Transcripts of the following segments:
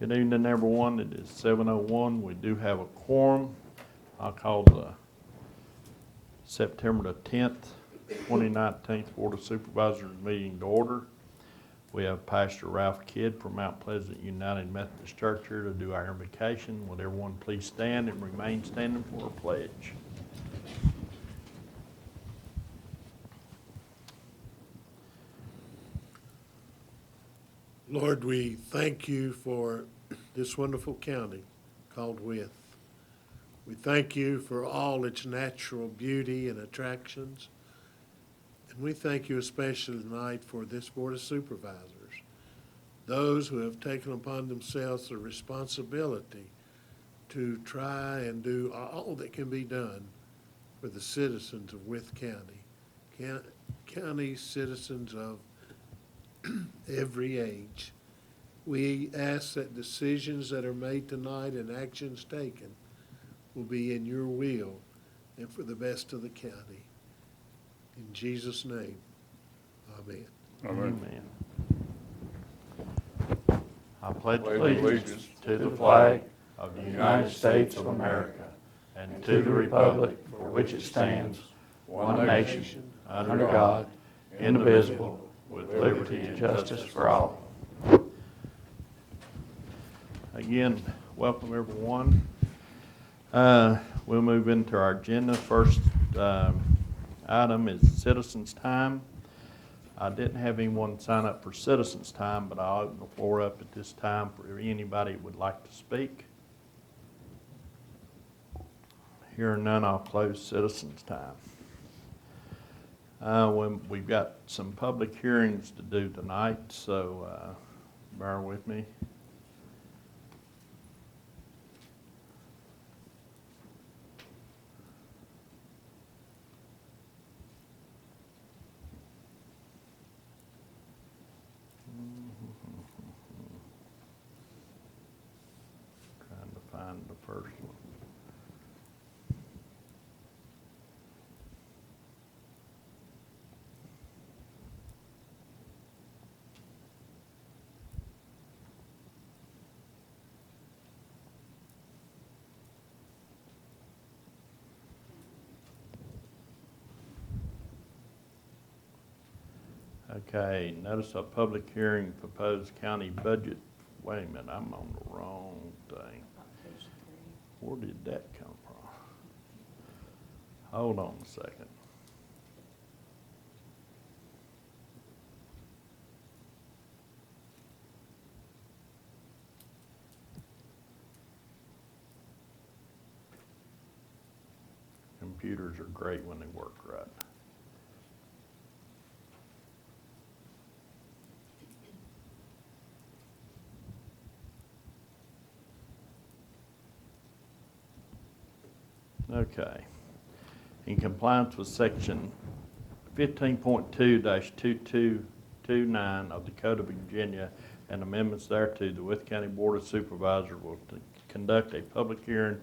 Good evening, everyone. It is 7:01. We do have a quorum. I'll call the September the 10th, 2019 Board of Supervisors meeting to order. We have Pastor Ralph Kidd from Mount Pleasant United Methodist Church here to do our invocation. Would everyone please stand and remain standing for a pledge? Lord, we thank you for this wonderful county called Wythe. We thank you for all its natural beauty and attractions. And we thank you especially tonight for this Board of Supervisors, those who have taken upon themselves the responsibility to try and do all that can be done for the citizens of Wythe County, county citizens of every age. We ask that decisions that are made tonight and actions taken will be in your will and for the best of the county. In Jesus' name, amen. Amen. I pledge allegiance to the flag of the United States of America and to the republic for which it stands, one nation, under God, indivisible, with liberty and justice for all. Again, welcome everyone. We'll move into our agenda. First item is citizens' time. I didn't have anyone sign up for citizens' time, but I'll open the floor up at this time for anybody who would like to speak. Hearing none, I'll close citizens' time. We've got some public hearings to do tonight, so bear with me. Trying to find the first one. Okay, notice a public hearing, proposed county budget. Wait a minute, I'm on the wrong thing. Where did that come from? Hold on a second. Computers are great when they work right. Okay. In compliance with section 15.2-2229 of the Code of Virginia and amendments thereto, the Wythe County Board of Supervisors will conduct a public hearing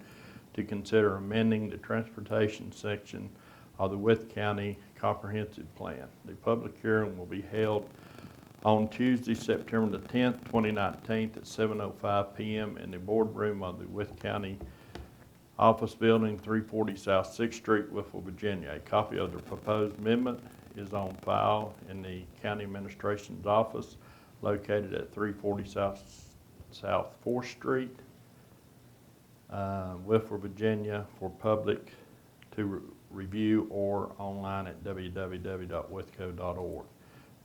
to consider amending the transportation section of the Wythe County Comprehensive Plan. The public hearing will be held on Tuesday, September the 10th, 2019 at 7:05 p.m. in the boardroom of the Wythe County Office Building, 340 South 6th Street, Wytheville, Virginia. A copy of the proposed amendment is on file in the County Administration's office located at 340 South 4th Street, Wytheville, Virginia, for public to review or online at www.wytheco.org.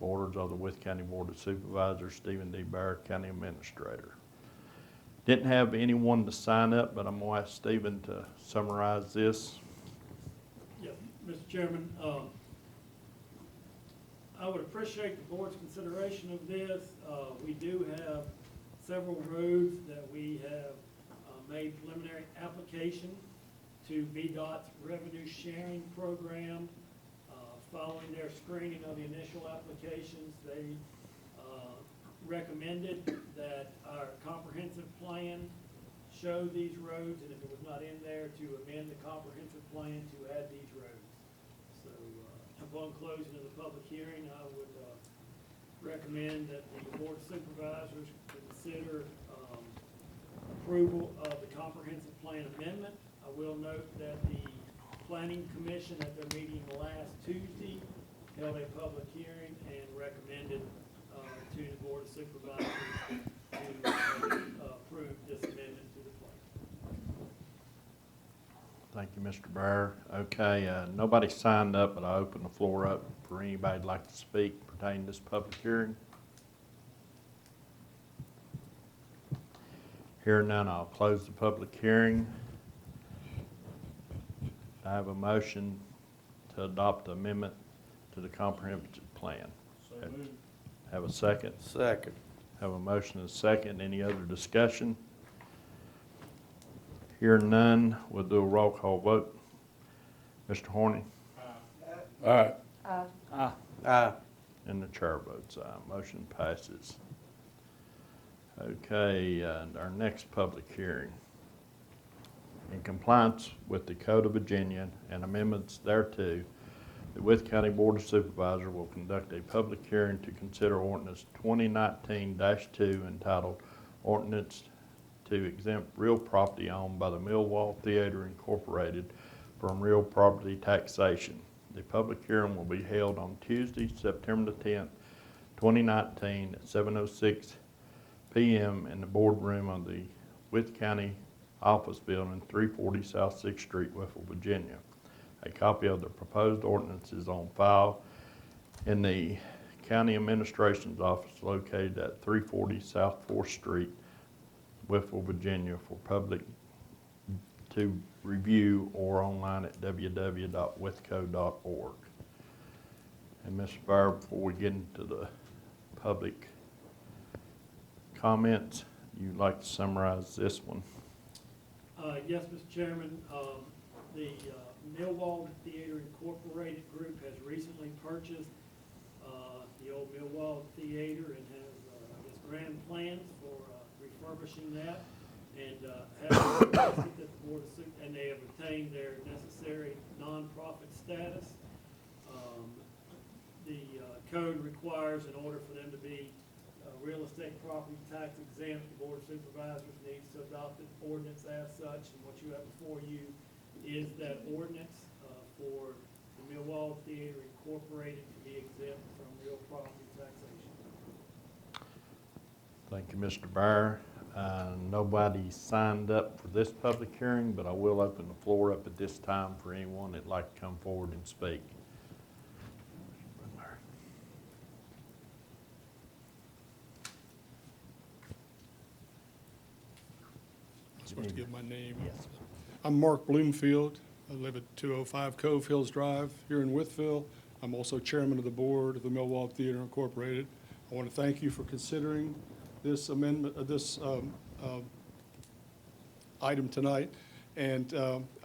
Orders of the Wythe County Board of Supervisors, Stephen D. Barrett, County Administrator. Didn't have anyone to sign up, but I'm going to ask Stephen to summarize this. Yeah, Mr. Chairman, I would appreciate the board's consideration of this. We do have several roads that we have made preliminary application to VDOT's revenue sharing program. Following their screening of the initial applications, they recommended that our comprehensive plan show these roads, and if it was not in there, to amend the comprehensive plan to add these roads. So upon closing of the public hearing, I would recommend that the Board of Supervisors consider approval of the comprehensive plan amendment. I will note that the planning commission at their meeting last Tuesday held a public hearing and recommended to the board of supervisors to approve this amendment to the plan. Thank you, Mr. Bear. Okay, nobody signed up, but I open the floor up for anybody who'd like to speak pertaining to this public hearing. Hearing none, I'll close the public hearing. I have a motion to adopt the amendment to the comprehensive plan. So moved. Have a second? Second. Have a motion and a second. Any other discussion? Hearing none, we'll do a roll call vote. Mr. Horning? Aye. Aye. Aye. And the chair votes aye. Motion passes. Okay, our next public hearing. In compliance with the Code of Virginia and amendments thereto, the Wythe County Board of Supervisors will conduct a public hearing to consider ordinance 2019-2 entitled Ordinance to Exempt Real Property Owned by the Millwall Theater Incorporated from Real Property Taxation. The public hearing will be held on Tuesday, September the 10th, 2019 at 7:06 p.m. in the boardroom of the Wythe County Office Building, 340 South 6th Street, Wytheville, Virginia. A copy of the proposed ordinance is on file in the County Administration's office located at 340 South 4th Street, Wytheville, Virginia, for public to review or online at www.wytheco.org. And Mr. Bear, before we get into the public comments, you'd like to summarize this one? Yes, Mr. Chairman. The Millwall Theater Incorporated Group has recently purchased the old Millwall Theater and has, I guess, grand plans for refurbishing that, and have requested that the Board of and they have obtained their necessary nonprofit status. The code requires, in order for them to be real estate property tax exempt, the Board of Supervisors needs to adopt an ordinance as such, and what you have before you is that ordinance for the Millwall Theater Incorporated to be exempt from real property taxation. Thank you, Mr. Bear. Nobody signed up for this public hearing, but I will open the floor up at this time for anyone that'd like to come forward and speak. I'm supposed to give my name. Yes. I'm Mark Bloomfield. I live at 205 Cove Hills Drive here in Wytheville. I'm also chairman of the board of the Millwall Theater Incorporated. I want to thank you for considering this amendment, item tonight. And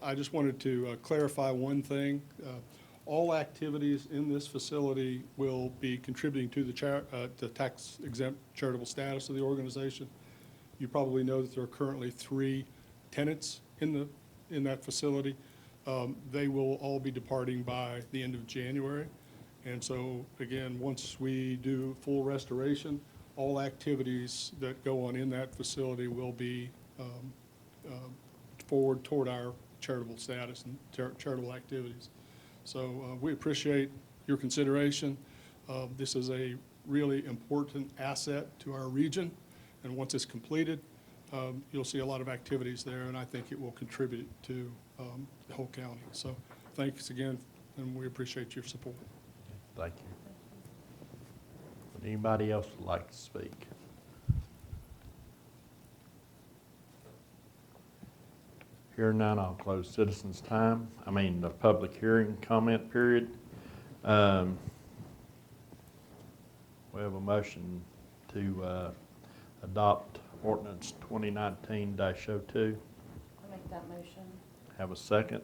I just wanted to clarify one thing. All activities in this facility will be contributing to the tax exempt charitable status of the organization. You probably know that there are currently 3 tenants in that facility. They will all be departing by the end of January. And so, again, once we do full restoration, all activities that go on in that facility will be forward toward our charitable status and charitable activities. So we appreciate your consideration. This is a really important asset to our region. And once it's completed, you'll see a lot of activities there, and I think it will contribute to the whole county. So thanks again, and we appreciate your support. Thank you. Would anybody else like to speak? Hearing none, I'll close citizens' time. The public hearing comment period. We have a motion to adopt ordinance 2019-02. I'll make that motion. Have a second?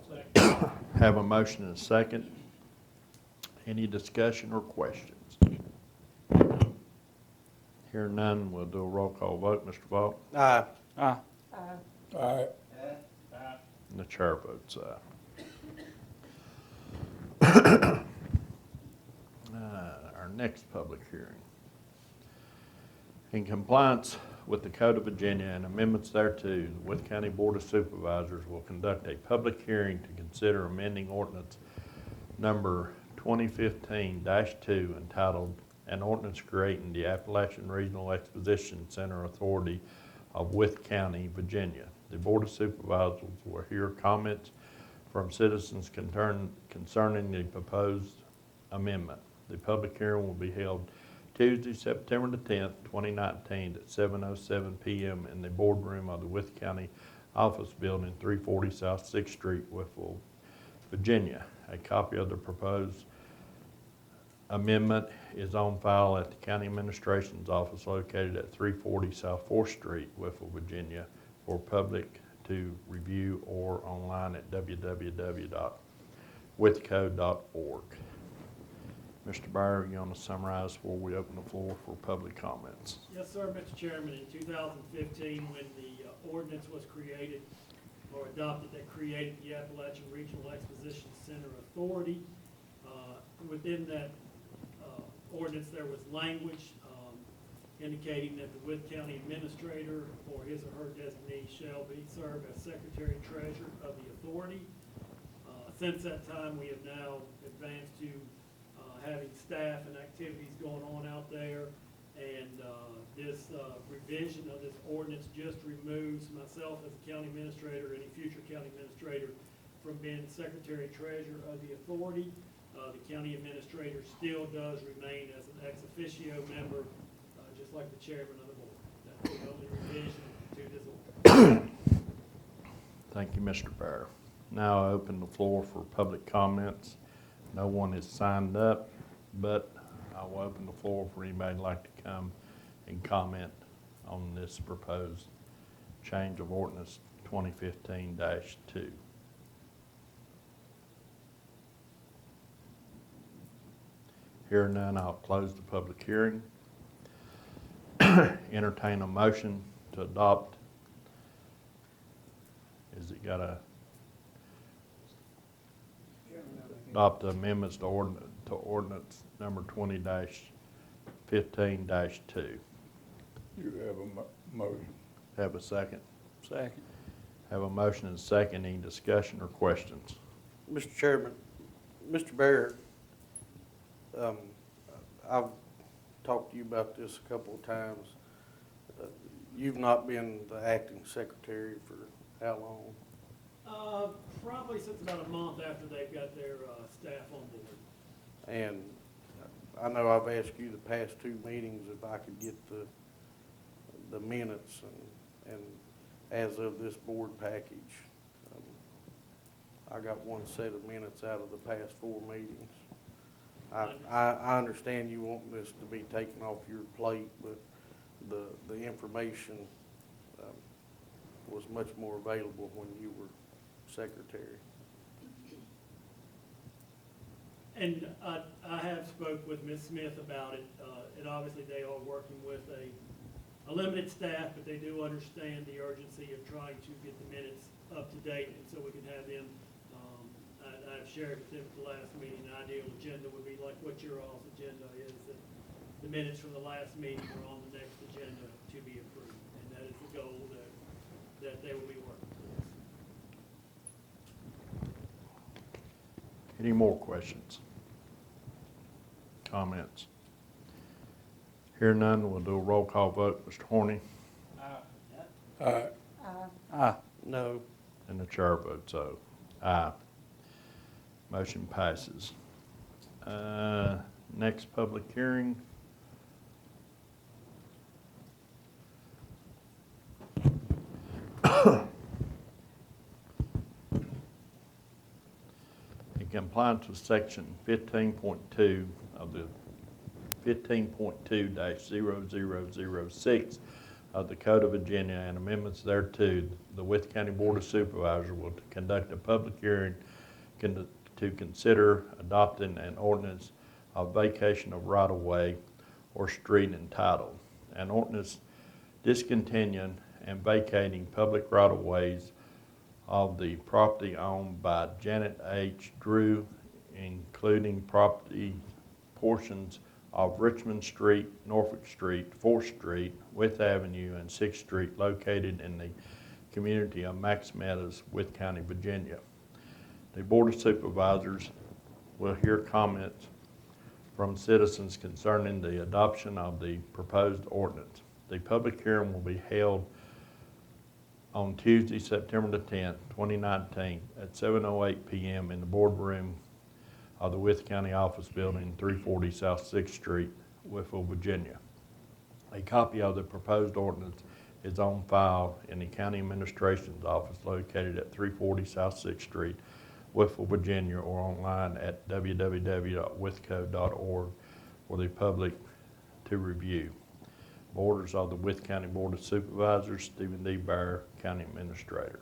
Second. Have a motion and a second. Any discussion or questions? Hearing none, we'll do a roll call vote. Mr. Vaught? Aye. Aye. Aye. And the chair votes aye. Our next public hearing. In compliance with the Code of Virginia and amendments thereto, the Wythe County Board of Supervisors will conduct a public hearing to consider amending ordinance number 2015-2 entitled An Ordinance Creating the Appalachian Regional Exposition Center Authority of Wythe County, Virginia. The Board of Supervisors will hear comments from citizens concerning the proposed amendment. The public hearing will be held Tuesday, September the 10th, 2019 at 7:07 p.m. in the boardroom of the Wythe County Office Building, 340 South 6th Street, Wytheville, Virginia. A copy of the proposed amendment is on file at the County Administration's office located at 340 South 4th Street, Wytheville, Virginia, for public to review or online at www.wythecode.org. Mr. Byer, you want to summarize before we open the floor for public comments? Yes, sir, Mr. Chairman. In 2015, when the ordinance was created or adopted that created the Appalachian Regional Exposition Center Authority, within that ordinance there was language indicating that the Wythe County Administrator or his or her designee shall serve as Secretary Treasurer of the authority. Since that time, we have now advanced to having staff and activities going on out there, and this revision of this ordinance just removes myself as a county administrator, any future county administrator, from being Secretary Treasurer of the authority. The county administrator still does remain as an ex officio member, just like the chairman of the board. That's the only revision to this ordinance. Thank you, Mr. Byer. Now I open the floor for public comments. No one is signed up, but I will open the floor for anybody who'd like to come and comment on this proposed change of ordinance 2015-2. Hearing none, I'll close the public hearing. Entertain a motion to adopt. Is it got a adopt the amendments to ordinance number 20-15-2? You have a motion. Have a second? Second. Have a motion and a second. Any discussion or questions? Mr. Chairman, Mr. Barrett, I've talked to you about this a couple of times. You've not been the acting secretary for how long? Probably since about a month after they've got their staff on board. And I know I've asked you the past two meetings if I could get the minutes and as of this board package, I got one set of minutes out of the past 4 meetings. I understand you want this to be taken off your plate, but the information was much more available when you were secretary. And I have spoke with Ms. Smith about it, and obviously they are working with a limited staff, but they do understand the urgency of trying to get the minutes up to date, and so we can have them. I've shared with them at the last meeting, the ideal agenda would be like what your all's agenda is, that the minutes from the last meeting are on the next agenda to be approved, and that is the goal that they will be working towards. Any more questions? Comments? Hear none, we'll do a roll call vote. Mr. Horny? Aye. Aye. No. And the chair votes so. Aye. Motion passes. Next public hearing. In compliance with section 15.2 of the 15.2-0006 of the Code of Virginia and amendments thereto, the Wythe County Board of Supervisors will conduct a public hearing to consider adopting an ordinance of vacation of right-of-way or street entitled, an ordinance discontinuing and vacating public right-of-ways of the property owned by Janet H. Drew, including property portions of Richmond Street, Norfolk Street, 4th Street, Wythe Avenue, and 6th Street located in the community of Max Meadows, Wythe County, Virginia. The Board of Supervisors will hear comments from citizens concerning the adoption of the proposed ordinance. The public hearing will be held on Tuesday, September the 10th, 2019, at 7:08 p.m. in the boardroom of the Wythe County Office Building, 340 South 6th Street, Whitfield, Virginia. A copy of the proposed ordinance is on file in the County Administration's office located at 340 South 6th Street, Whitfield, Virginia, or online at www.wytheco.org for the public to review. Orders of the Wythe County Board of Supervisors, Stephen D. Bear, County Administrator.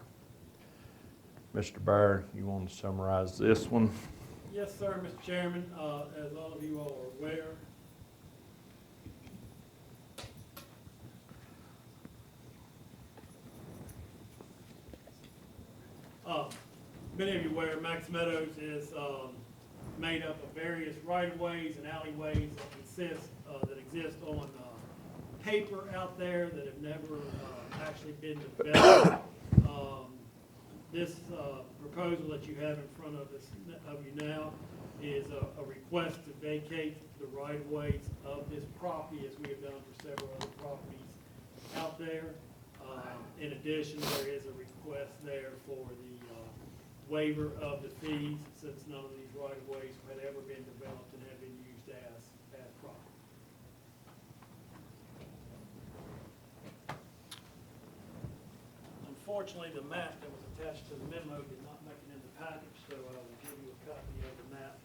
Mr. Bear, you want to summarize this one? Yes, sir, Mr. Chairman. As all of you all are aware, many of you aware, Max Meadows is made up of various right-of-ways and alleyways that exist on paper out there that have never actually been developed. This proposal that you have in front of you now is a request to vacate the right-of-ways of this property, as we have done for several other properties out there. In addition, there is a request there for the waiver of the fees, since none of these right-of-ways had ever been developed and have been used as property. Unfortunately, the map that was attached to the memo did not make it in the package, so I will give you a copy of the map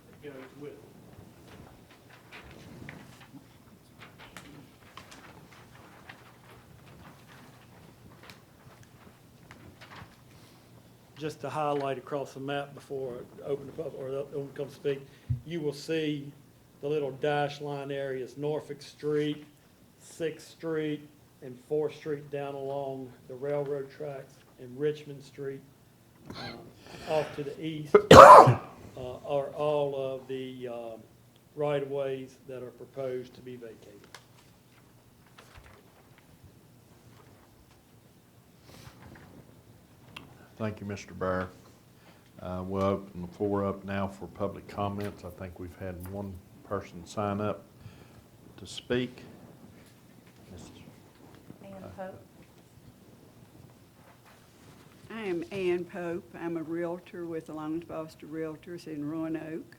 that goes with it. Just to highlight across the map before I open the public, or open come speak, you will see the little dash line areas, Norfolk Street, 6th Street, and 4th Street down along the railroad tracks, and Richmond Street off to the east are all of the right-of-ways that are proposed to be vacated. Thank you, Mr. Bear. We'll open the floor up now for public comments. I think we've had one person sign up to speak. Ann Pope. I am Ann Pope. I'm a realtor with Alliance Foster Realtors in Roanoke.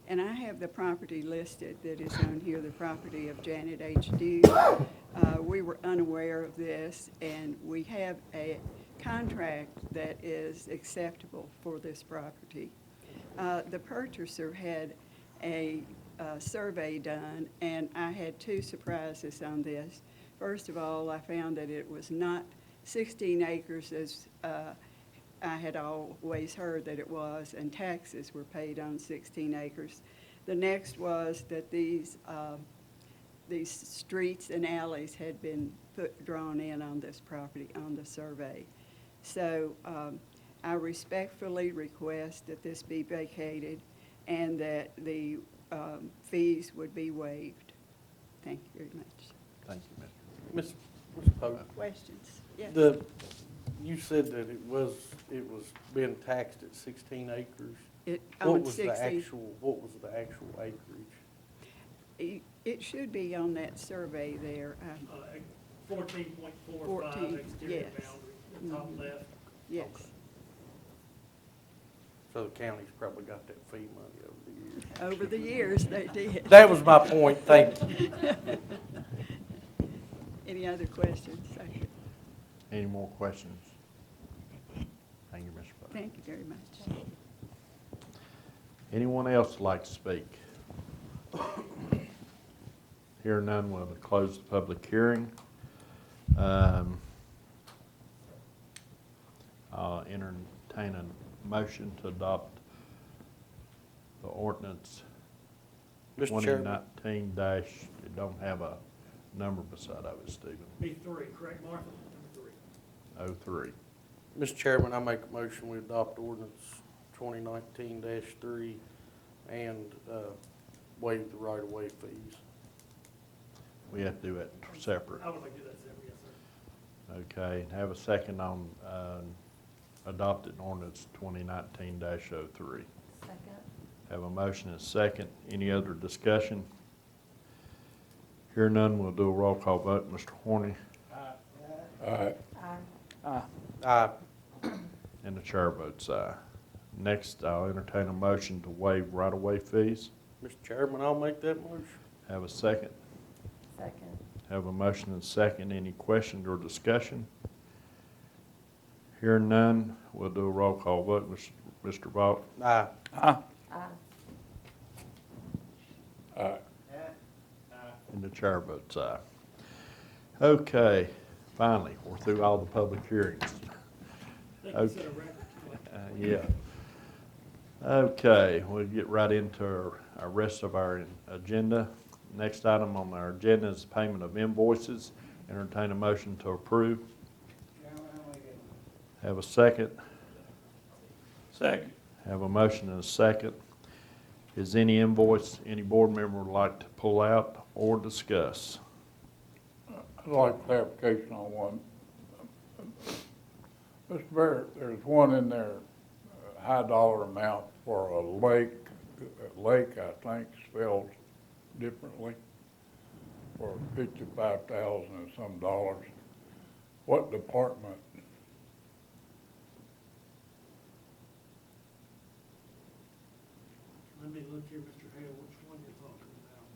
And I have the property listed that is on here, the property of Janet H. Dew. We were unaware of this, and we have a contract that is acceptable for this property. The purchaser had a survey done, and I had two surprises on this. First of all, I found that it was not 16 acres as I had always heard that it was, and taxes were paid on 16 acres. The next was that these streets and alleys had been drawn in on this property on the survey. So I respectfully request that this be vacated and that the fees would be waived. Thank you very much. Thank you, Ms. Pope, Questions? Yes. you said that it was being taxed at 16 acres. What On was 16, the actual acreage? it should be on that survey there. 14.45 14, exterior yes. boundary, the top left. Yes. Okay. So the county's probably got that fee money over the years. Over the years, they did. That was my point, thank you. Any other questions? Thank you. Any more questions? Thank you, Mr. Pope. Thank you very much. Anyone else like to speak? Hearing none, we'll close the public hearing. I'll entertain a motion to adopt the ordinance Mr. Chairman, 2019 dash, it don't have a number beside of it, Stephen. B3, correct, Martha? Number 3. 03. Mr. Chairman, I make a motion we adopt ordinance 2019-3 and waive the right-of-way fees. We have to do it separate. I would like to do that separate, yes, sir. Okay, have a second on adopted ordinance 2019-03. Second. Have a motion and a second. Any other discussion? Hear none, we'll do a roll call vote. Mr. Horny, Aye. Aye. Aye. and the chair votes aye. Next, I'll entertain a motion to waive right-of-way fees. Mr. Chairman, I'll make that motion. Have a second. Second. Have a motion and a second. Any questions or discussion? Hearing none, we'll do a roll call vote. Mr. Vaught, Aye. Aye. Aye. and the chair votes aye. Okay, finally, we're through all the public hearings. I think you set a record. Yeah. Okay, we'll get right into our rest of our agenda. Next item on our agenda is payment of invoices. Entertain a motion to approve. Have a second. Second. Have a motion and a second. Is any invoice any board member would like to pull out or discuss? I'd like clarification on one. Mr. Barrett, there's one in there, high dollar amount for a lake, I think, spelled differently, for $55,000 and some dollars. What department? Let me look here, Mr. Hale, which one you're talking about.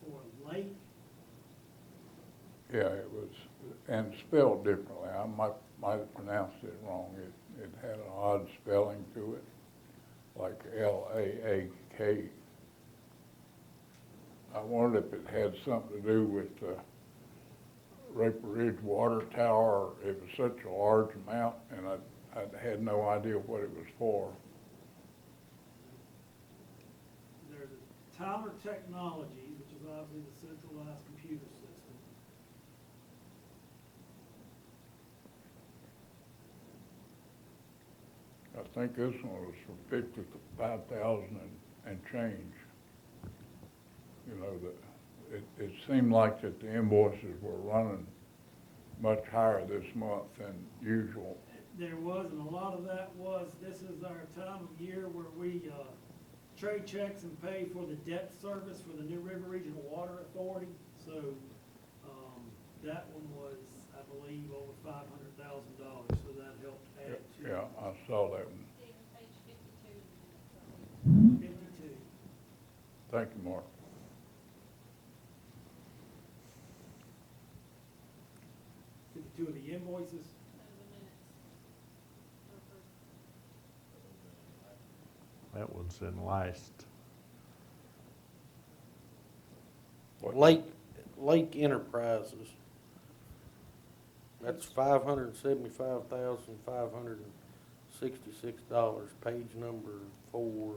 For a lake, Yeah, it was, and spelled differently. I might have pronounced it wrong. It had an odd spelling to it, like L-A-A-K. I wondered if it had something to do with the Raper Ridge Water Tower. It was such a large amount, and I had no idea what it was for. there's a Tyler Technologies, which is obviously the centralized computer system. I think this one was for 55,000 and change. You know, it seemed like that the invoices were running much higher this month than usual. There was, and a lot of that was, this is our time of year where we, trade checks and pay for the debt service for the New River Regional Water Authority. So, that one was, I believe, over $500,000, so that helped add to. Yeah, I saw that one. Page 52. 52. Thank you, Mark. Two of the invoices. That one's in last. What- Lake Enterprises. That's $575,566, page number 4.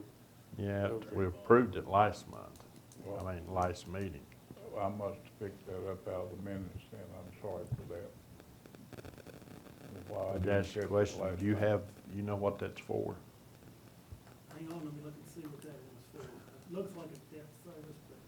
Yeah, Okay. we approved it last month. Well- I mean, last meeting. I must have picked that up out of the minutes, and I'm sorry for that. Why I I'd didn't ask you a catch it question, last do you time. have, you know what that's for? Hang on, let me look and see what that one's for. It looks like a debt service, but.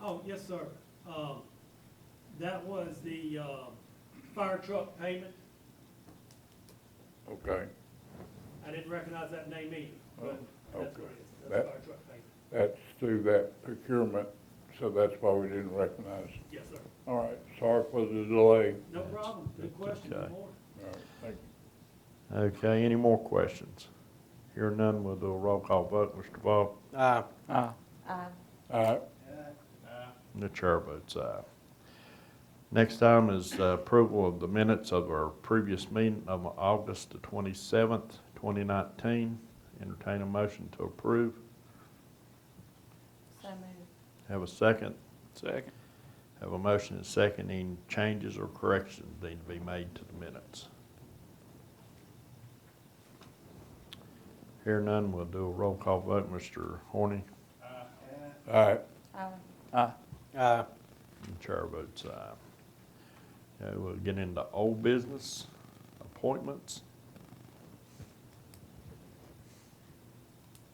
Oh, yes, sir. That was the, fire truck payment. Okay, I didn't recognize that name either, but Oh, that's what okay. it is. That's That- fire truck payment. that's through that procurement, so that's why we didn't recognize. Yes, sir. All right, sorry for the delay. No problem. Good That's question. okay. Good morning. All right, thank Okay, any more questions? Hearing none, we'll do a roll call vote. Mr. Vaughn? Aye. Aye. All right, The chair votes aye. Next item is approval of the minutes of our previous meeting of August the 27th, 2019. Entertain a motion to approve. So moved. Have a second. Second. Have a motion and second. Any changes or corrections need to be made to the minutes? Hear none, we'll do a roll call vote. Mr. Horny? all right. Aye. Aye. The chair votes aye. Okay, we'll get into old business appointments.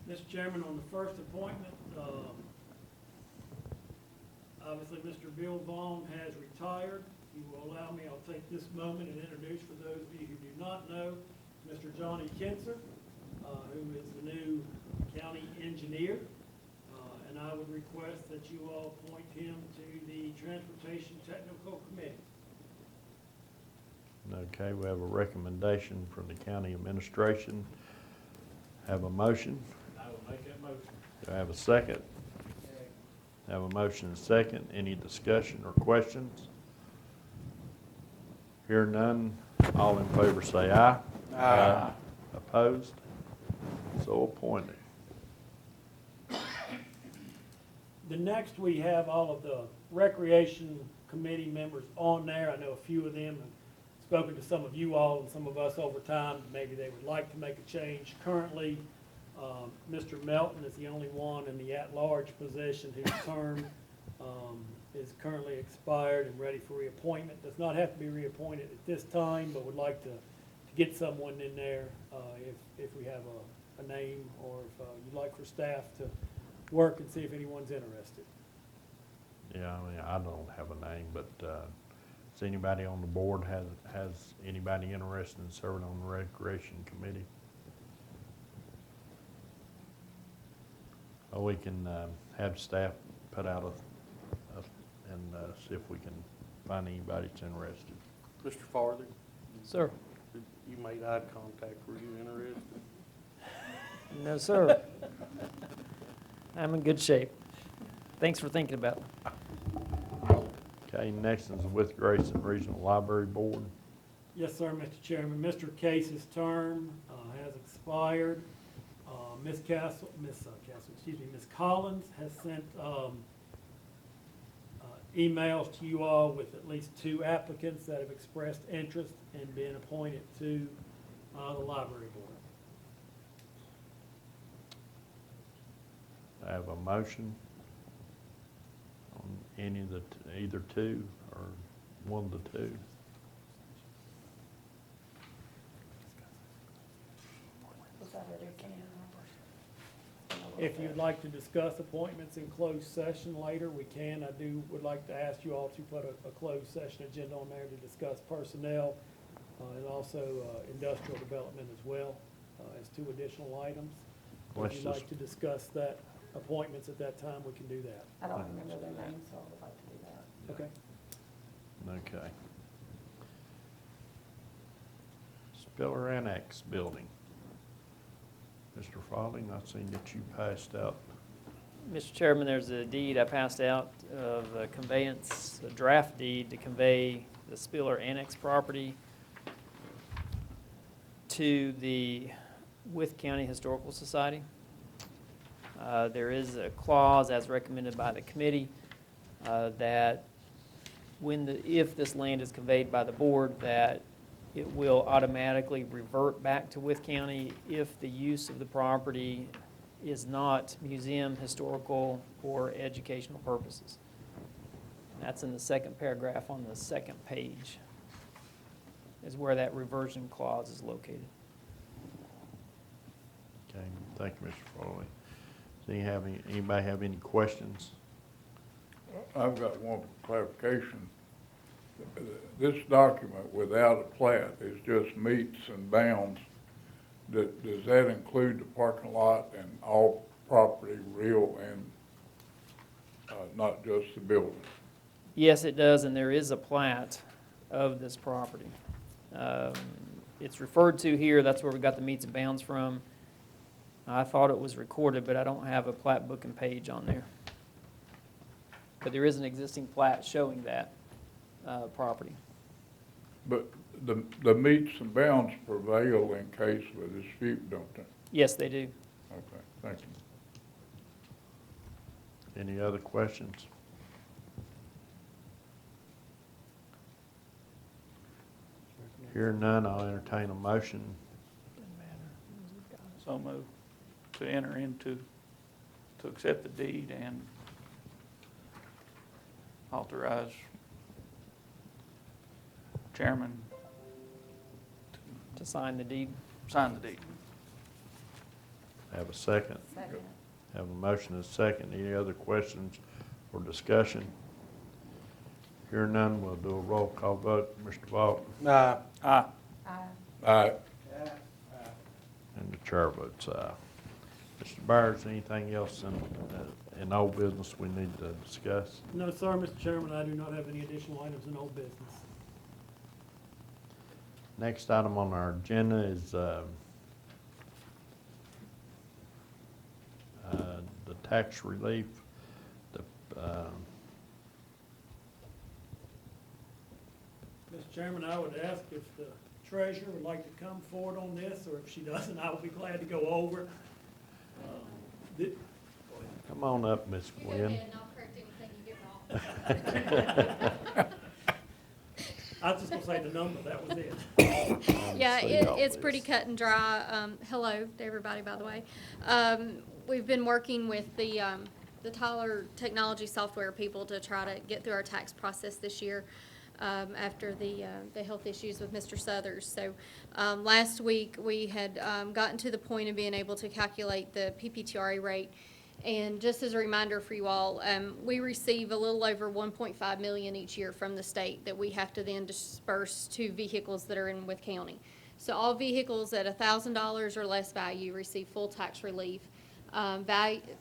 Mr. Chairman, on the first appointment, obviously, Mr. Bill Vaughn has retired. If you will allow me, I'll take this moment and introduce, for those of you who do not know, Mr. Johnny Kinzer, who is the new county engineer. And I would request that you all appoint him to the Transportation Technical Committee. Okay, we have a recommendation from the county administration. Have a motion. I will make that motion. Do I have a second? Have a motion and a second. Any discussion or questions? Hear none. All in favor say aye. Aye. Opposed? So appointed. The next, we have all of the Recreation Committee members on there. I know a few of them have spoken to some of you all and some of us over time. Maybe they would like to make a change. Currently, Mr. Melton is the only one in the at-large position whose term is currently expired and ready for reappointment. Does not have to be reappointed at this time, but would like to get someone in there if we have a name, or if you'd like for staff to work and see if anyone's interested. Yeah, I mean, I don't have a name, but does anybody on the board has anybody interested in serving on the Recreation Committee? Or we can have staff put out and see if we can find anybody that's interested. Mr. Farthing, Sir? you made eye contact. Were you interested? No, sir. I'm in good shape. Thanks for thinking about me. Okay, next is the Wythe Grayson Regional Library Board. Yes, sir, Mr. Chairman. Mr. Case's term has expired. Ms. Collins has sent emails to you all with at least 2 applicants that have expressed interest in being appointed to the library board. I have a motion on any of the, either 2 or one of the 2. Was that already came? If you'd like to discuss appointments in closed session later, we can. I would like to ask you all to put a closed session agenda on there to discuss personnel and also industrial development as well as 2 additional items. If you'd like to discuss that appointments at that time, we can do that. I don't remember their names, so I would like to do that. Okay. Okay. Spiller Annex Building. Mr. Fawley, I seen that you passed out. Mr. Chairman, there's a deed I passed out of a conveyance, a draft deed to convey the Spiller Annex property to the Wythe County Historical Society. There is a clause, as recommended by the committee, that if this land is conveyed by the board, that it will automatically revert back to Wythe County if the use of the property is not museum, historical, or educational purposes. That's in the second paragraph on the second page, is where that reversion clause is located. Okay, thank you, Mr. Fawley. Does anybody have any questions? I've got one clarification. This document without a plat is just meets and bounds. Does that include the parking lot and all property, real and not just the building? Yes, it does, and there is a plat of this property. it's referred to here, that's where we got the meets and bounds from. I thought it was recorded, but I don't have a plat book and page on there. But there is an existing plat showing that property. But the meets and bounds prevail in case of a dispute, don't they? Yes, they do. Okay, thank you. Any other questions? Hearing none, I'll entertain a motion. So move to enter into, to accept the deed and authorize chairman To sign the deed. to sign the deed. Have a second. Second. Have a motion and a second. Any other questions or discussion? Hearing none, we'll do a roll call vote. Mr. Vaughn? Aye. Aye. Aye. And the chair votes aye. Mr. Byers, anything else in old business we need to discuss? No, sir, Mr. Chairman, I do not have any additional items in old business. Next item on our agenda is the tax relief. Mr. Chairman, I would ask if the treasurer would like to come forward on this, or if she doesn't, I would be glad to go over. Come on up, Miss You go Gwen. ahead and I'll correct anything you get wrong. I was just gonna say the number, that was it. Yeah, See all it's pretty this. cut and dry. Hello to everybody, by the way. We've been working with the Tyler Technology Software people to try to get through our tax process this year, after the health issues with Mr. Southers. So, last week, we had, gotten to the point of being able to calculate the PPTRA rate. And just as a reminder for you all, we receive a little over 1.5 million each year from the state that we have to then disperse to vehicles that are in Wythe County. So all vehicles at $1,000 or less value receive full tax relief.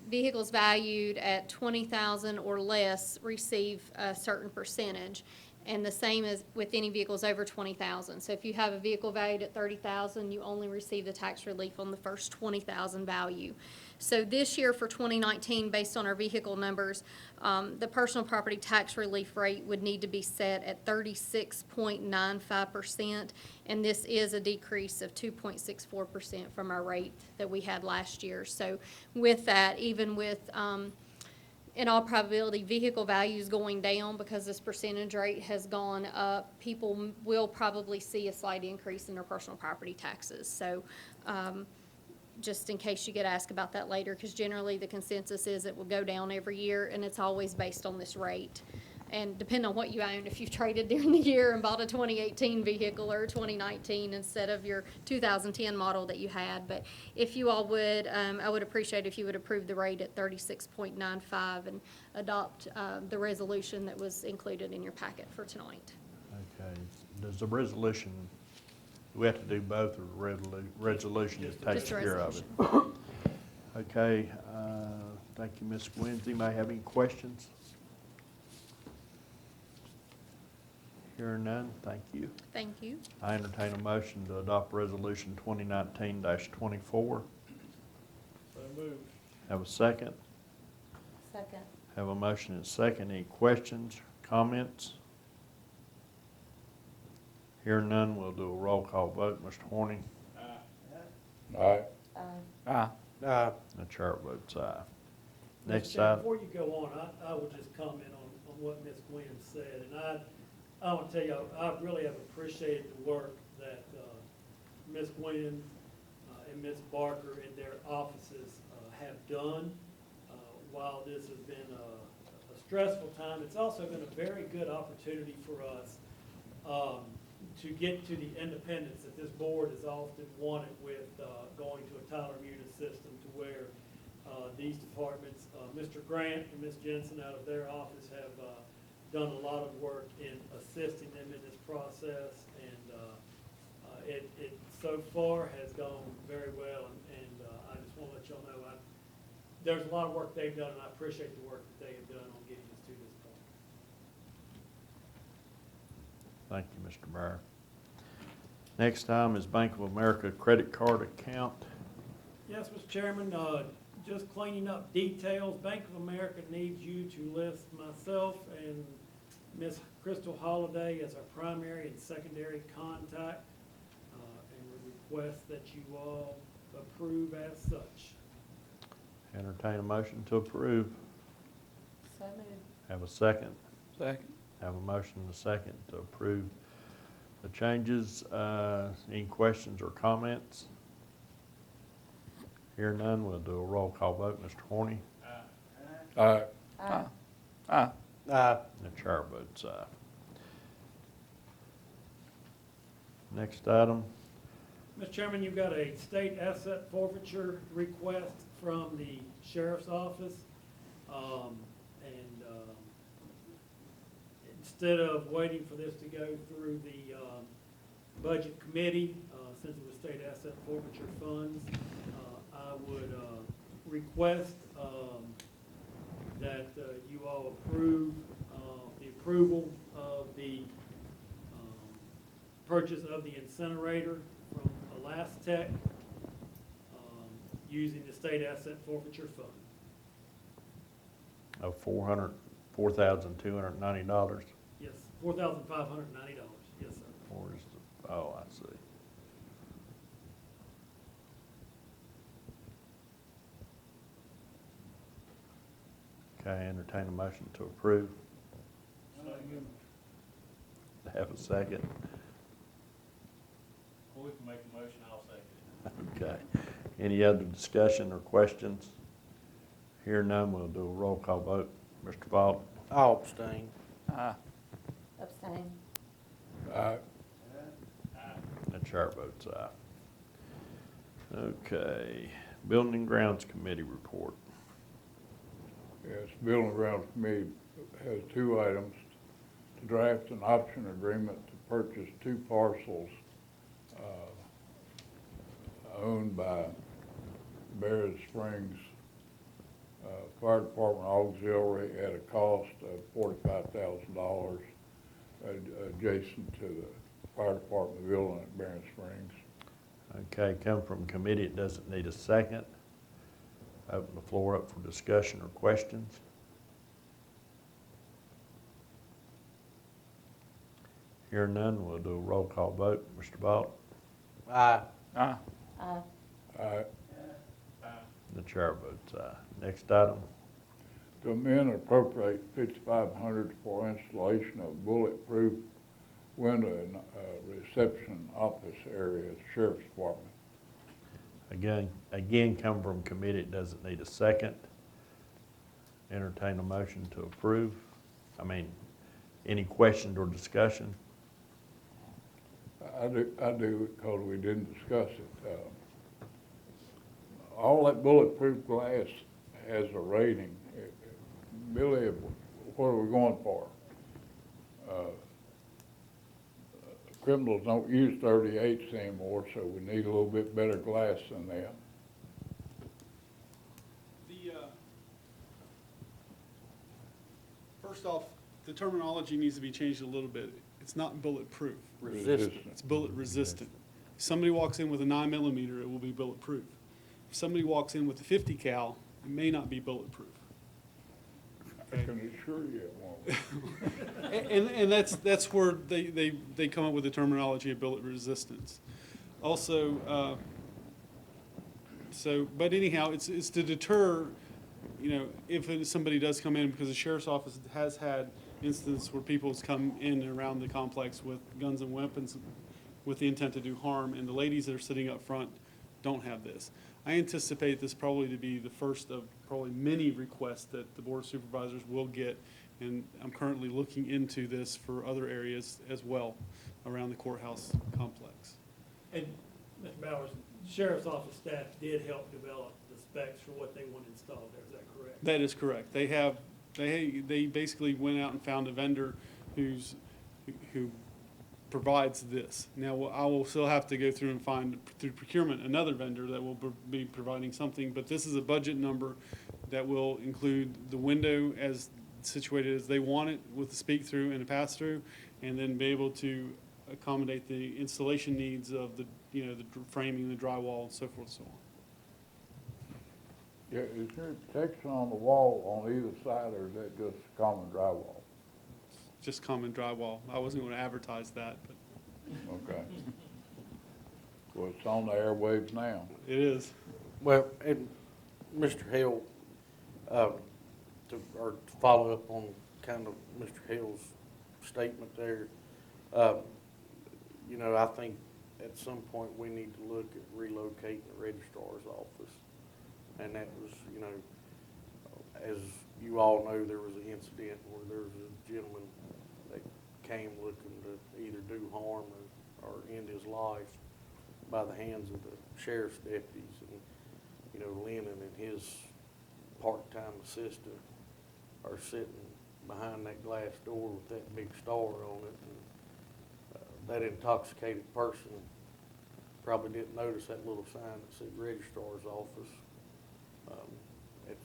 Vehicles valued at 20,000 or less receive a certain percentage. And the same as with any vehicles over 20,000. So if you have a vehicle valued at 30,000, you only receive the tax relief on the first 20,000 value. So this year for 2019, based on our vehicle numbers, the personal property tax relief rate would need to be set at 36.95%, and this is a decrease of 2.64% from our rate that we had last year. So with that, even with in all probability, vehicle values going down because this percentage rate has gone up, people will probably see a slight increase in their personal property taxes. So, just in case you get asked about that later, because generally the consensus is it will go down every year, and it's always based on this rate. And depending on what you own, if you've traded during the year and bought a 2018 vehicle or 2019 instead of your 2010 model that you had. But if you all would, I would appreciate if you would approve the rate at 36.95 and adopt the resolution that was included in your packet for tonight. Okay, does the resolution, do we have to do both, or the resolution just takes Just a care of it? resolution. Okay, thank you, Ms. Gwen. Does anybody have any questions? Hearing none, thank you. Thank you. I entertain a motion to adopt resolution 2019-24. So moved. Have a second? Second. Have a motion and a second. Any questions, comments? Hearing none, we'll do a roll call vote. Mr. Horning? Aye. Aye. Aye. The chair votes aye. Mr. Next Chairman, item. before you go on, I would just comment on what Ms. Gwen said. And I want to tell you, I really have appreciated the work that Ms. Gwen and Ms. Barker and their offices have done. While this has been a stressful time, it's also been a very good opportunity for us to get to the independence that this board has often wanted with going to a Tyler Munis system, to where these departments, Mr. Grant and Ms. Jensen out of their office have done a lot of work in assisting them in this process, and it so far has gone very well, and I just want to let y'all know there's a lot of work they've done, and I appreciate the work that they have done on getting us to this point. Thank you, Mr. Bear. Next item is Bank of America credit card account. Yes, Mr. Chairman, just cleaning up details. Bank of America needs you to list myself and Miss Crystal Holliday as our primary and secondary contact, and we request that you all approve as such. Entertain a motion to approve. So moved. Have a second. Second. Have a motion and a second to approve the changes. Any questions or comments? Hear none, we'll do a roll call vote. Mr. Horny? Aye. Aye. Aye. Aye. And the chair votes aye. Next item, Mr. Chairman, you've got a state asset forfeiture request from the sheriff's office. Instead of waiting for this to go through the budget committee, since it was state asset forfeiture funds, I would request that you all approve the approval of the purchase of the incinerator from Elastec using the state asset forfeiture fund. of $4,290. Yes, $4,590, yes, sir. Where's the, oh, I see. Okay, entertain a motion to approve. Have a second. Well, we can make a motion, I'll second it. Okay. Any other discussion or questions? Hear none, we'll do a roll call vote. Mr. Vaught? I'll abstain. Aye. Abstain. Aye. The chair votes aye. Okay, Building and Grounds Committee report. Yes, Building and Grounds Committee has two items. To draft an option agreement to purchase two parcels owned by Barrett Springs Fire Department Auxiliary at a cost of $45,000 adjacent to the Fire Department building at Barrett Springs. Okay, come from committee, it doesn't need a second. Open the floor up for discussion or questions. Hear none, we'll do a roll call vote. Mr. Vaught? Aye. Aye. Aye. Aye. The chair votes aye. Next item. To amend and appropriate $5,500 for installation of bulletproof window in reception office area at the Sheriff's Department. Again, come from committee, it doesn't need a second. Entertain a motion to approve. Any questions or discussion? I do, because we didn't discuss it. All that bulletproof glass has a rating. Billy, what are we going for? Criminals don't use 38s anymore, so we need a little bit better glass than that. First off, the terminology needs to be changed a little bit. It's not bulletproof. Resistant. It's bullet resistant. If somebody walks in with a 9mm, it will be bulletproof. If somebody walks in with a 50 cal, it may not be bulletproof. I can assure you it won't. And that's where they come up with the terminology of bullet resistance. Also, but anyhow, it's to deter, if somebody does come in, because the sheriff's office has had instances where people's come in and around the complex with guns and weapons with the intent to do harm, and the ladies that are sitting up front don't have this. I anticipate this probably to be the first of probably many requests that the Board of Supervisors will get, and I'm currently looking into this for other areas as well around the courthouse complex. And Mr. Bowers, Sheriff's Office staff did help develop the specs for what they want installed there, is that correct? That is correct. They basically went out and found a vendor who provides this. Now, I will still have to go through and find, through procurement, another vendor that will be providing something, but this is a budget number that will include the window as situated as they want it, with the speak-through and a pass-through, and then be able to accommodate the installation needs of the, you know, the framing, the drywall, and so forth and so on. Yeah, is there protection on the wall on either side, or is that just common drywall? Just common drywall. I wasn't going to advertise that, but Okay. Well, it's on the airwaves now. it is. Well, and Mr. Hill, to follow up on kind of Mr. Hill's statement there, you know, I think at some point we need to look at relocating the registrar's office. And that was, you know, as you all know, there was an incident where there was a gentleman that came looking to either do harm or end his life by the hands of the sheriff's deputies. And, you know, Lennon and his part-time assistant are sitting behind that glass door with that big star on it. And that intoxicated person probably didn't notice that little sign that said registrar's office. It's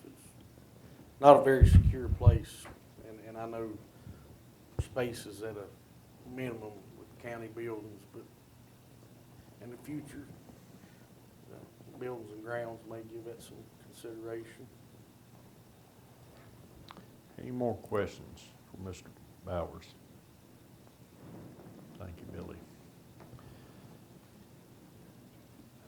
not a very secure place, and I know space is at a minimum with county buildings, but in the future, buildings and grounds may give that some consideration. Any more questions for Mr. Bowers? Thank you, Billy.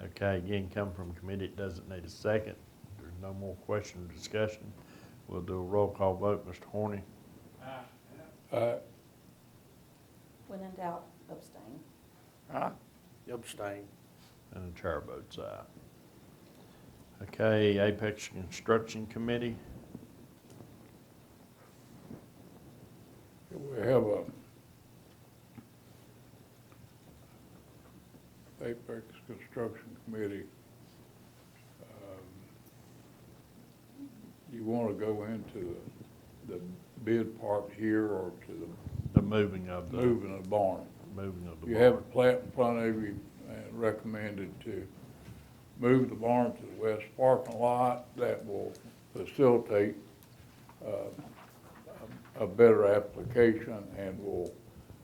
Okay, again, come from committee, it doesn't need a second. There's no more question or discussion. We'll do a roll call vote. Mr. Horny? When in doubt, abstain. Abstain. And the chair votes aye. Okay, Apex Construction Committee. We have a Apex Construction Committee. You want to go into the bid part here or to The moving of the the. moving of the barn? Moving of the You barn. have a plat in front of you and recommended to move the barn to the west parking lot. That will facilitate a better application and will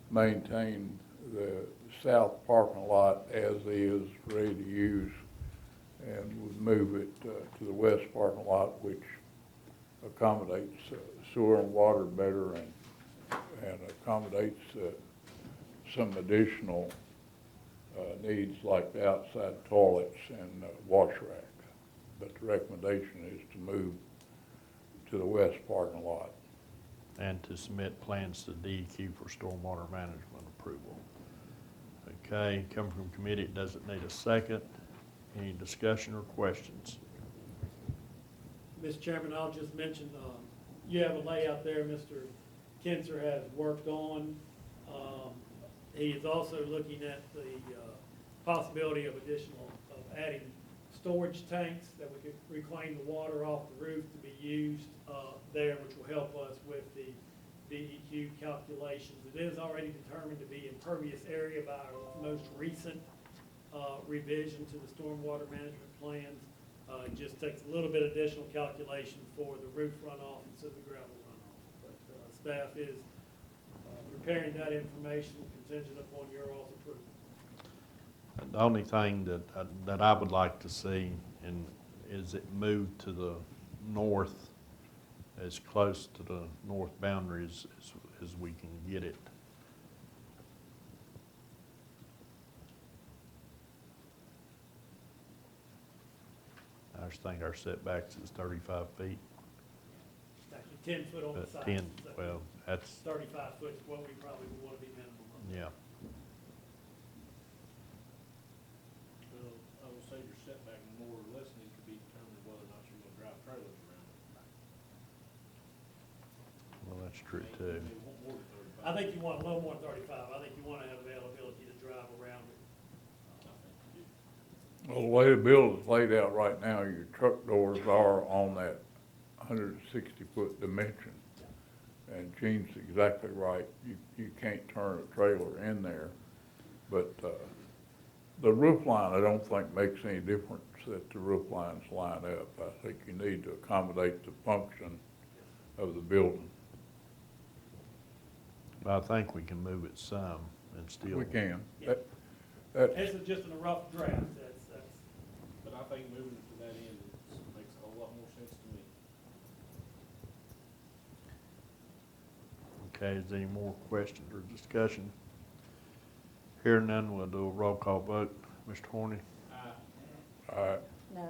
maintain the south parking lot as is, ready to use, and would move it to the west parking lot, which accommodates sewer and water better and accommodates some additional needs like the outside toilets and wash rack. But the recommendation is to move to the west parking lot. And to submit plans to DEQ for stormwater management approval. Okay, come from committee, it doesn't need a second. Any discussion or questions? Mr. Chairman, I'll just mention, you have a layout there Mr. Kinzer has worked on. He is also looking at the possibility of adding storage tanks that we could reclaim the water off the roof to be used there, which will help us with the DEQ calculations. It is already determined to be impervious area by our most recent revision to the stormwater management plans. It just takes a little bit additional calculation for the roof runoff instead of the gravel runoff. But staff is preparing that information contingent upon your all's approval. The only thing that I would like to see is it moved to the north, as close to the north boundaries as we can get it. I just think our setbacks is 35 feet. Actually, 10 foot on the side. 10, So well, that's, 35 foot is what we probably would want to be minimum of. yeah. Well, I would say your setback more or less needs to be determined whether or not you're gonna drive trailers around it. Well, that's true too. They want more than 35. I think you want a little more than 35. I think you want to have availability to drive around it. Well, the way the building is laid out right now, your truck doors are on that 160-foot dimension. And Gene's exactly right. You can't turn a trailer in there. But the roof line, I don't think makes any difference that the roof lines line up. I think you need to accommodate the function of the building. But I think we can move it some. and still. We can. Yeah. That, This is just in a rough draft, that's, But I think moving it to that end makes a whole lot more sense to me. Okay, is there any more questions or discussion? Hearing none, we'll do a roll call vote. Mr. Horny? No.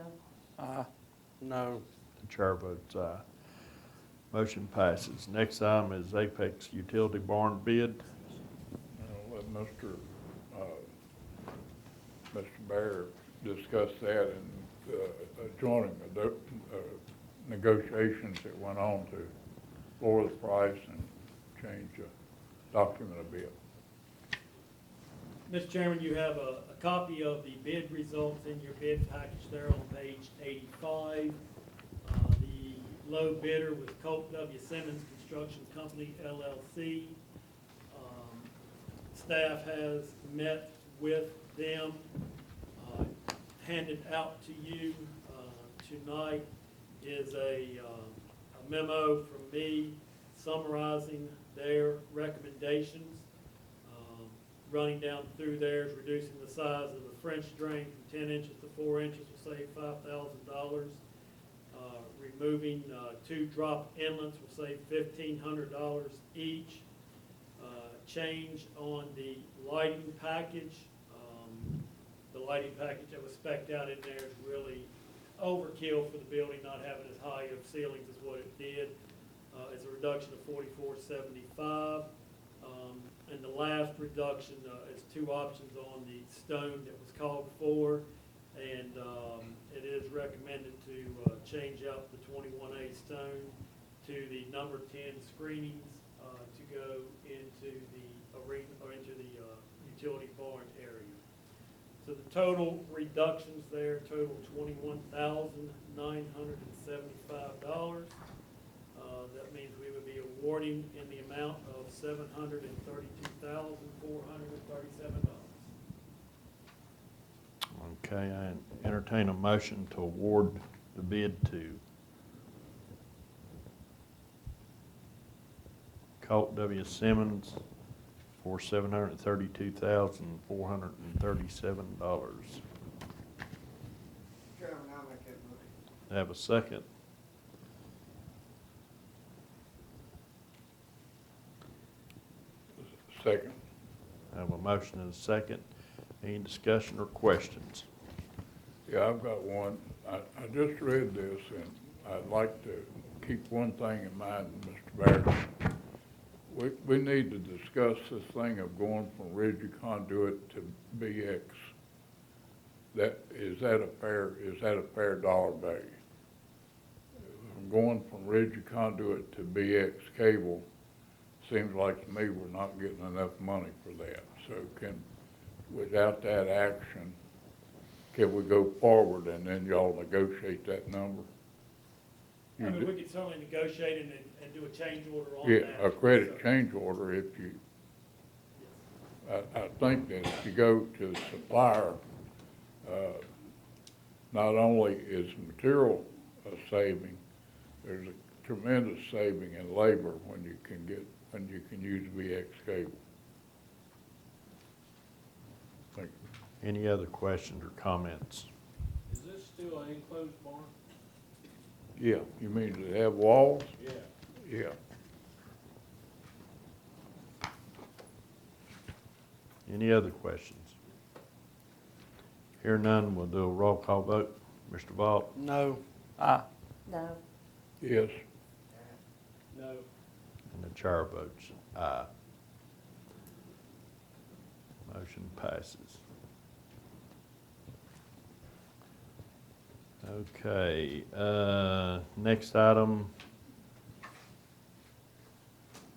No. The chair votes aye. Motion passes. Next item is Apex Utility Barn bid. I'll let Mr. Bear discuss that and joining the negotiations that went on to lower the price and change the document a bit. Mr. Chairman, you have a copy of the bid results in your bid package there on page 85. The low bidder was Colt W. Simmons Construction Company, LLC. Staff has met with them. Handed out to you tonight is a memo from me summarizing their recommendations. Running down through there is reducing the size of the French drain from 10 inches to 4 inches will save $5,000. Removing 2 drop inlets will save $1,500 each. Change on the lighting package. The lighting package that was spec'd out in there is really overkill for the building, not having as high of ceilings as what it did. It's a reduction of $44.75. And the last reduction is 2 options on the stone that was called for. And it is recommended to change out the 21A stone to the number 10 screenings to go into the arena or into the utility barn area. So the total reductions there total $21,975. That means we would be awarding in the amount of $732,437. Okay, I entertain a motion to award the bid to Colt W. Simmons for $732,437. Chairman, I'll make that motion. Have a second? Second. Have a motion and a second. Any discussion or questions? Yeah, I've got one. I just read this, and I'd like to keep one thing in mind, Mr. Barrett. We need to discuss this thing of going from rigid conduit to BX. Is that a fair dollar value? Going from rigid conduit to BX cable seems like to me we're not getting enough money for that. So without that action, can we go forward and then y'all negotiate that number? I mean, we could certainly negotiate and do a change order on Yeah, that. a credit change order if you, I think that if you go to the supplier, not only is material a saving, there's a tremendous saving in labor when you can use VX cable. Thank you. Any other questions or comments? Is this still an enclosed barn? Yeah, you mean to have walls? Yeah. Yeah. Any other questions? Hear none, we'll do a roll call vote. Mr. Vaught? No. Aye. No. Yes. No. And the chair votes aye. Motion passes. Okay, next item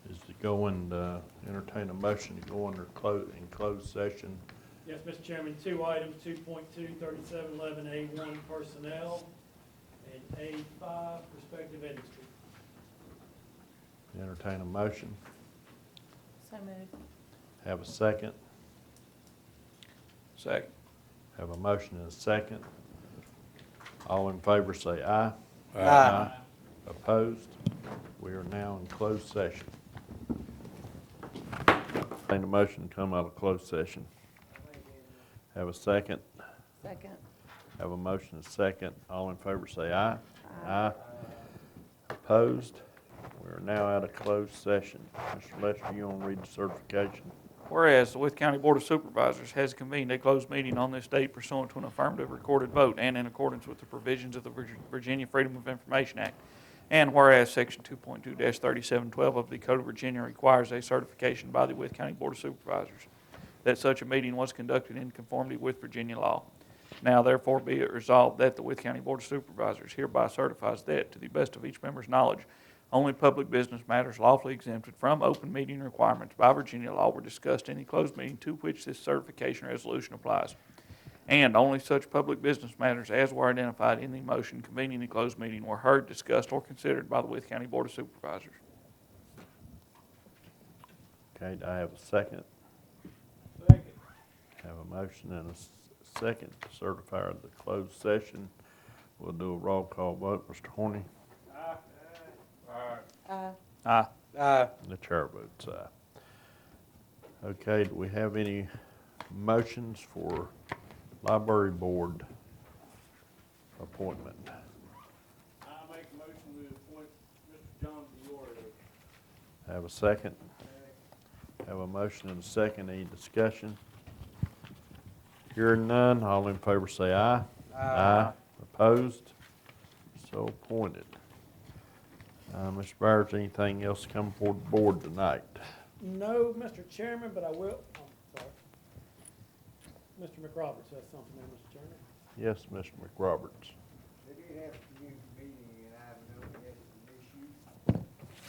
is to go and entertain a motion to go under closed session. Yes, Mr. Chairman, 2 items, 2.2, 3711A1 personnel, and A5 prospective industry. Entertain a motion. So moved. Have a second. Second. Have a motion and a second. All in favor say aye. Aye. Opposed? We are now in closed session. Entertain a motion to come out of closed session. Have a second. Second. Have a motion and a second. All in favor say aye. Aye. Opposed? We are now out of closed session. Mr. Lester, you want to read the certification? Whereas the Wythe County Board of Supervisors has convened a closed meeting on this date pursuant to an affirmative recorded vote and in accordance with the provisions of the Virginia Freedom of Information Act. And whereas Section 2.2-3712 of the Code of Virginia requires a certification by the Wythe County Board of Supervisors that such a meeting was conducted in conformity with Virginia law. Now therefore be it resolved that the Wythe County Board of Supervisors hereby certifies that, to the best of each member's knowledge, only public business matters lawfully exempted from open meeting requirements by Virginia law were discussed in the closed meeting to which this certification resolution applies. And only such public business matters as were identified in the motion convening the closed meeting were heard, discussed, or considered by the Wythe County Board of Supervisors. Okay, do I have a second? Second. Have a motion and a second to certify the closed session. We'll do a roll call vote. Mr. Horny? Aye. The chair votes aye. Okay, do we have any motions for library board appointment? I make a motion to appoint Mr. John Dior. Have a second? Have a motion and a second. Any discussion? Hearing none, all in favor say aye. Aye. Opposed? So appointed. Mr. Byers, anything else come before the board tonight? No, Mr. Chairman, but I will, sorry. Mr. McRoberts has something there, Mr. Chairman. Yes, Mr. McRoberts. They did have a community meeting, and I know we had some issues,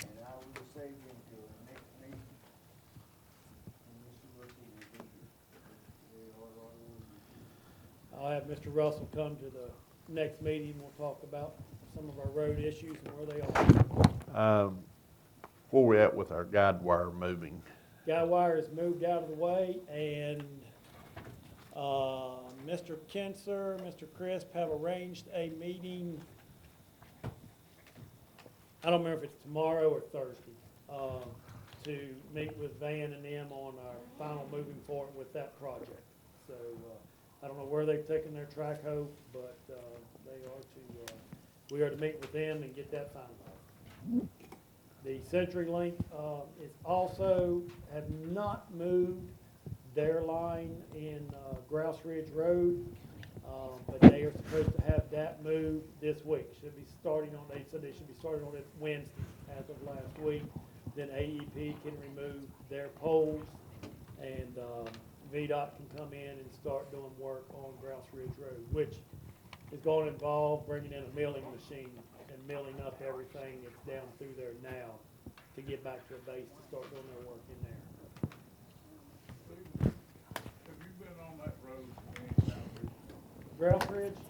and I will save them till the next meeting. And Mr. Russell will be here. I'll have Mr. Russell come to the next meeting. We'll talk about some of our road issues and where they are. Where we at with our guide wire moving? Guy wire is moved out of the way, and Mr. Kinser, Mr. Crisp have arranged a meeting. I don't remember if it's tomorrow or Thursday, to meet with Van and them on our final moving forward with that project. So I don't know where they've taken their track hoe, but we are to meet with them and get that finalized. The CenturyLink is also, have not moved their line in Grouse Ridge Road, but they are supposed to have that moved this week. Should be starting on, they said they should be starting on it Wednesday as of last week. Then AEP can remove their poles, and VDOT can come in and start doing work on Grouse Ridge Road, which is going to involve bringing in a milling machine and milling up everything that's down through there now to get back to a base to start doing their work in there. Have you been on that road any time recently? Grouse Ridge,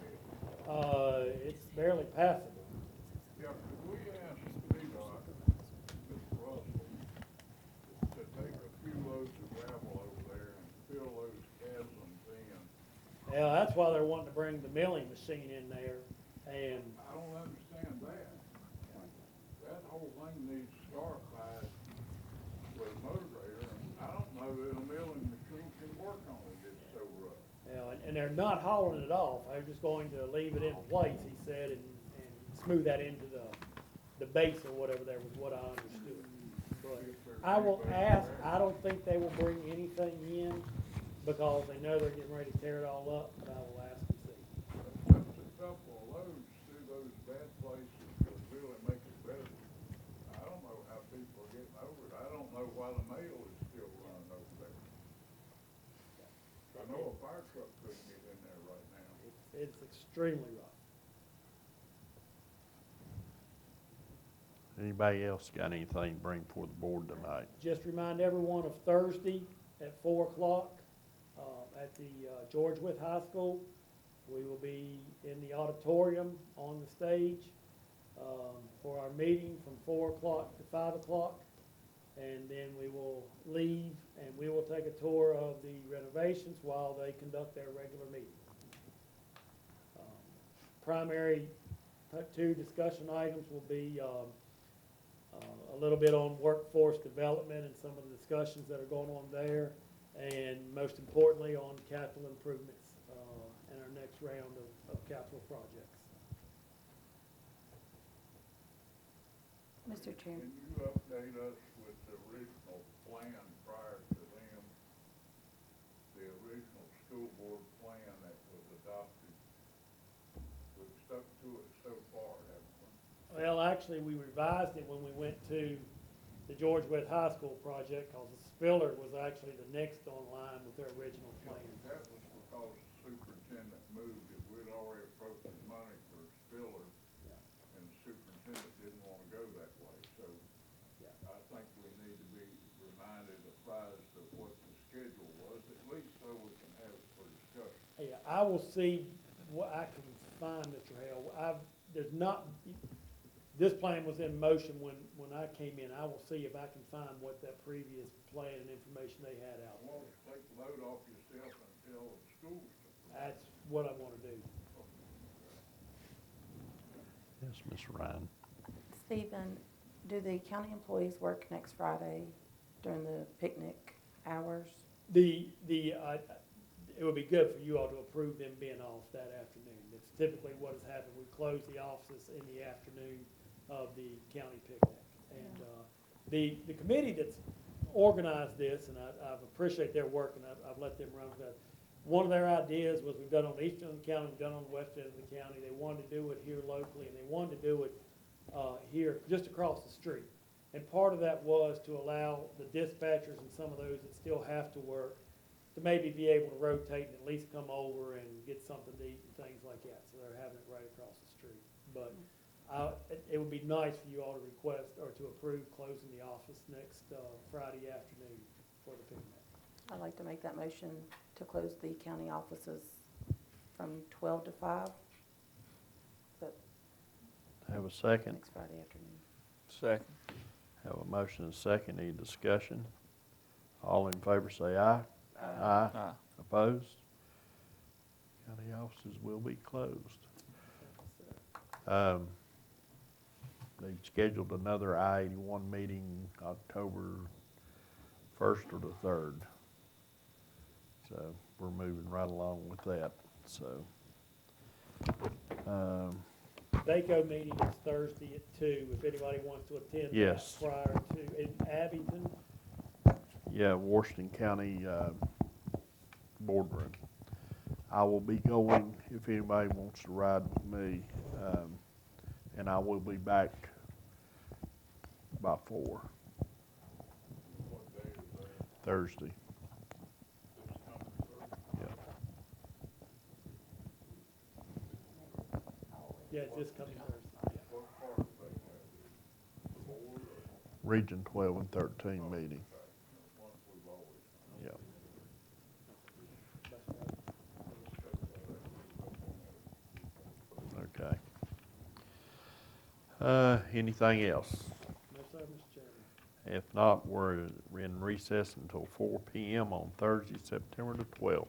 it's barely passable. Yeah, could we ask VDOT, Mr. Russell, to take a few loads of gravel over there and fill those chasms in? Yeah, that's why they're wanting to bring the milling machine in there, and I don't understand that. That whole thing needs to start by with a motor grader, and I don't know that a milling machine can work on it, it's so rough. and they're not hauling it off. They're just going to leave it in place, he said, and smooth that into the base or whatever there was what I understood. But I will ask, I don't think they will bring anything in because they know they're getting ready to tear it all up, but I will ask and see. Just a couple of loads through those bad places would really make it better. I don't know how people are getting over it. I don't know why the mail is still running over there. I know a fire truck couldn't get in there right now. It's extremely rough. Anybody else got anything to bring before the board tonight? Just remind everyone of Thursday at 4 o'clock at the George Wythe High School. We will be in the auditorium on the stage for our meeting from 4 o'clock to 5 o'clock. And then we will leave and we will take a tour of the renovations while they conduct their regular meeting. Primary two discussion items will be a little bit on workforce development and some of the discussions that are going on there, and most importantly, on capital improvements, and our next round of capital projects. Mr. Chairman. Can you update us with the original plan prior to them? The original school board plan that was adopted? We've stuck to it so far, haven't we? Well, actually, we revised it when we went to the George Wythe High School project, because the Spiller was actually the next online with their original plan. That was because the superintendent moved it. We'd already approached the money for Spiller, and the superintendent didn't want to go that way. So I think we need to be reminded, apprised of what the schedule was, at least so we can have it for discussion. Yeah, I will see what I can find, Mr. Hale. There's not, this plan was in motion when I came in. I will see if I can find what that previous plan and information they had out Well, there. take the load off yourself and tell the schools to. That's what I want to do. Yes, Ms. Ryan. Stephen, do the county employees work next Friday during the picnic hours? It would be good for you all to approve them being off that afternoon. It's typically what has happened. We close the offices in the afternoon of the county picnic. And the committee that's organized this, and I appreciate their work, and I've let them run with that. One of their ideas was, we've done on the east end of the county, we've done on the west end of the county. They wanted to do it here locally, and they wanted to do it here, just across the street. And part of that was to allow the dispatchers and some of those that still have to work to maybe be able to rotate and at least come over and get something to eat and things like that. So they're having it right across the street. But it would be nice for you all to request or to approve closing the office next Friday afternoon for the picnic. I'd like to make that motion to close the county offices from 12 to 5. But Have a second. next Friday afternoon. Second. Have a motion and a second. Any discussion? All in favor say aye. Aye. Aye. Opposed? County offices will be closed. They've scheduled another I-81 meeting October 1st or the 3rd. So we're moving right along with that, so. VACO meeting is Thursday at 2, if anybody wants to attend that Yes. prior to, in Abington. Yeah, Washington County boardroom. I will be going if anybody wants to ride with me, and I will be back by 4. What day is that? Thursday. This coming Thursday? Yeah. Yeah, it's this coming Thursday. Yeah. What part of they have? The board or Region 12 and 13 meeting. the ones we've always done? Yeah. Okay. Anything else? No, sir, Mr. Chairman. If not, we're in recess until 4 p.m. on Thursday, September the 12th.